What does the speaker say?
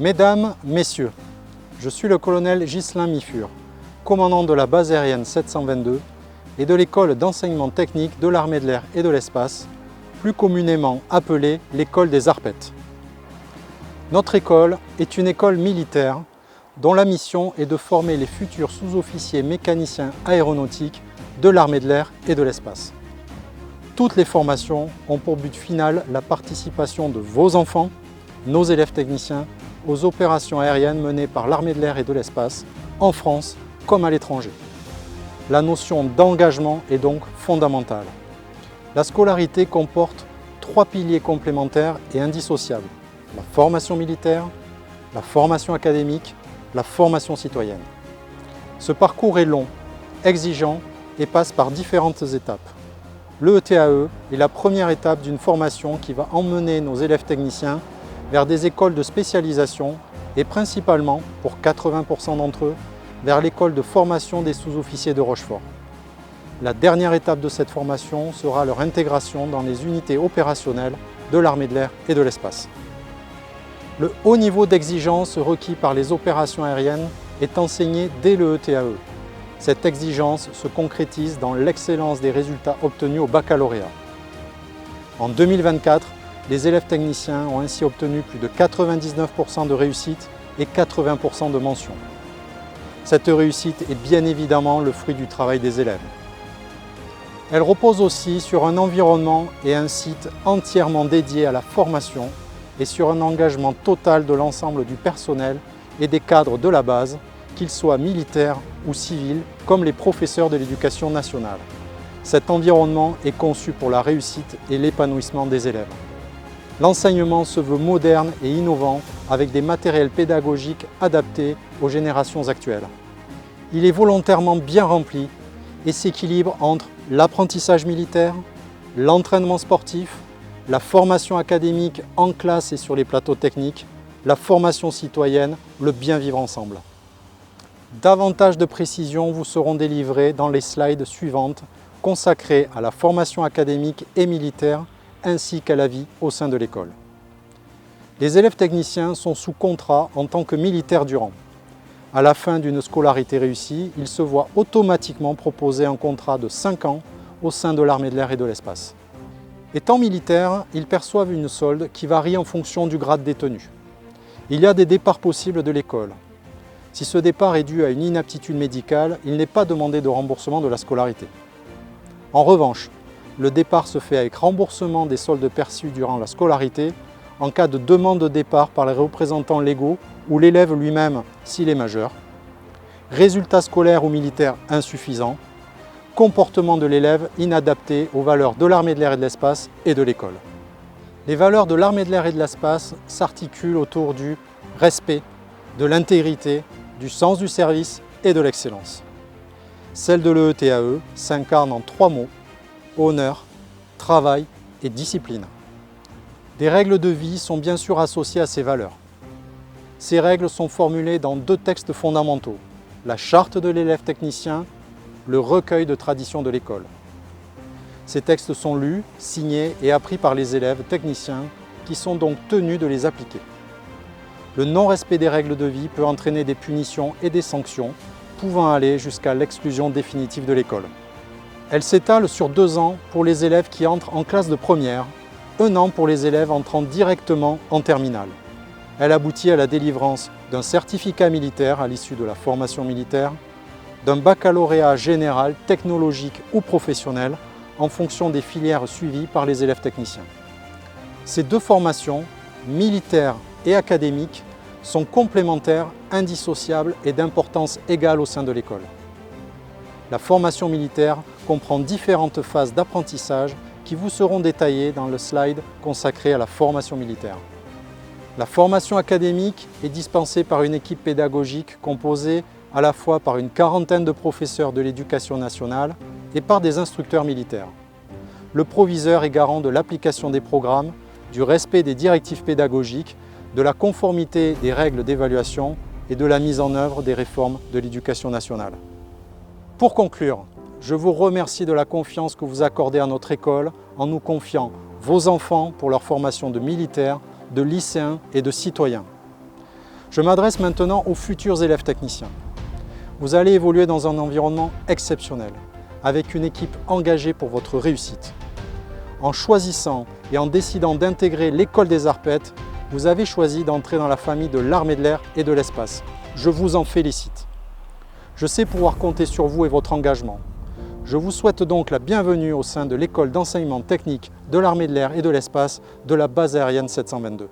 Mesdames, Messieurs, je suis le colonel Ghislain Mifur, commandant de la base aérienne 722 et de l'école d'enseignement technique de l'armée de l'air et de l'espace, plus communément appelée l'école des Arpettes. Notre école est une école militaire dont la mission est de former les futurs sous-officiers mécaniciens aéronautiques de l'armée de l'air et de l'espace. Toutes les formations ont pour but final la participation de vos enfants, nos élèves techniciens, aux opérations aériennes menées par l'armée de l'air et de l'espace, en France comme à l'étranger. La notion d'engagement est donc fondamentale. La scolarité comporte 3 piliers complémentaires et indissociables: la formation militaire, la formation académique, la formation citoyenne. Ce parcours est long, exigeant et passe par différentes étapes. L'ETAE est la première étape d'une formation qui va emmener nos élèves techniciens vers des écoles de spécialisation et principalement, pour 80% d'entre eux, vers l'école de formation des sous-officiers de Rochefort. La dernière étape de cette formation sera leur intégration dans les unités opérationnelles de l'armée de l'air et de l'espace. Le haut niveau d'exigence requis par les opérations aériennes est enseigné dès le ETAE. Cette exigence se concrétise dans l'excellence des résultats obtenus au baccalauréat. En 2024, les élèves techniciens ont ainsi obtenu plus de 99% de réussite et 80% de mention. Cette réussite est bien évidemment le fruit du travail des élèves. Elle repose aussi sur un environnement et un site entièrement dédiés à la formation et sur un engagement total de l'ensemble du personnel et des cadres de la base, qu'ils soient militaires ou civils, comme les professeurs de l'éducation nationale. Cet environnement est conçu pour la réussite et l'épanouissement des élèves. L'enseignement se veut moderne et innovant avec des matériels pédagogiques adaptés aux générations actuelles. Il est volontairement bien rempli et s'équilibre entre l'apprentissage militaire, l'entraînement sportif, la formation académique en classe et sur les plateaux techniques, la formation citoyenne, le bien vivre ensemble. Davantage de précisions vous seront délivrées dans les slides suivantes consacrées à la formation académique et militaire ainsi qu'à la vie au sein de l'école. Les élèves techniciens sont sous contrat en tant que militaires du rang. À la fin d'une scolarité réussie, ils se voient automatiquement proposer un contrat de 5 ans au sein de l'armée de l'air et de l'espace. Étant militaires, ils perçoivent une solde qui varie en fonction du grade détenu. Il y a des départs possibles de l'école. Si ce départ est dû à une inaptitude médicale, il n'est pas demandé de remboursement de la scolarité. En revanche, le départ se fait avec remboursement des soldes perçus durant la scolarité en cas de demande de départ par les représentants légaux ou l'élève lui-même s'il est majeur, résultats scolaires ou militaires insuffisants, comportement de l'élève inadapté aux valeurs de l'armée de l'air et de l'espace et de l'école. Les valeurs de l'armée de l'air et de l'espace s'articulent autour du respect, de l'intégrité, du sens du service et de l'excellence. Celle de l'ETAE s'incarne en 3 mots: honneur, travail et discipline. Des règles de vie sont bien sûr associées à ces valeurs. Ces règles sont formulées dans 2 textes fondamentaux: la charte de l'élève technicien, le recueil de traditions de l'école. Ces textes sont lus, signés et appris par les élèves techniciens qui sont donc tenus de les appliquer. Le non-respect des règles de vie peut entraîner des punitions et des sanctions, pouvant aller jusqu'à l'exclusion définitive de l'école. Elle s'étale sur 2 ans pour les élèves qui entrent en classe de première, 1 an pour les élèves entrant directement en terminale. Elle aboutit à la délivrance d'un certificat militaire à l'issue de la formation militaire, d'un baccalauréat général, technologique ou professionnel en fonction des filières suivies par les élèves techniciens. Ces 2 formations, militaire et académique, sont complémentaires, indissociables et d'importance égale au sein de l'école. La formation militaire comprend différentes phases d'apprentissage qui vous seront détaillées dans le slide consacré à la formation militaire. La formation académique est dispensée par une équipe pédagogique composée à la fois par une 40aine de professeurs de l'éducation nationale et par des instructeurs militaires. Le proviseur est garant de l'application des programmes, du respect des directives pédagogiques, de la conformité des règles d'évaluation et de la mise en œuvre des réformes de l'éducation nationale. Pour conclure, je vous remercie de la confiance que vous accordez à notre école en nous confiant vos enfants pour leur formation de militaires, de lycéens et de citoyens. Je m'adresse maintenant aux futurs élèves techniciens. Vous allez évoluer dans un environnement exceptionnel, avec une équipe engagée pour votre réussite. En choisissant et en décidant d'intégrer l'école des Arpettes, vous avez choisi d'entrer dans la famille de l'armée de l'air et de l'espace. Je vous en félicite. Je sais pouvoir compter sur vous et votre engagement. Je vous souhaite donc la bienvenue au sein de l'école d'enseignement technique de l'armée de l'air et de l'espace de la base aérienne 722.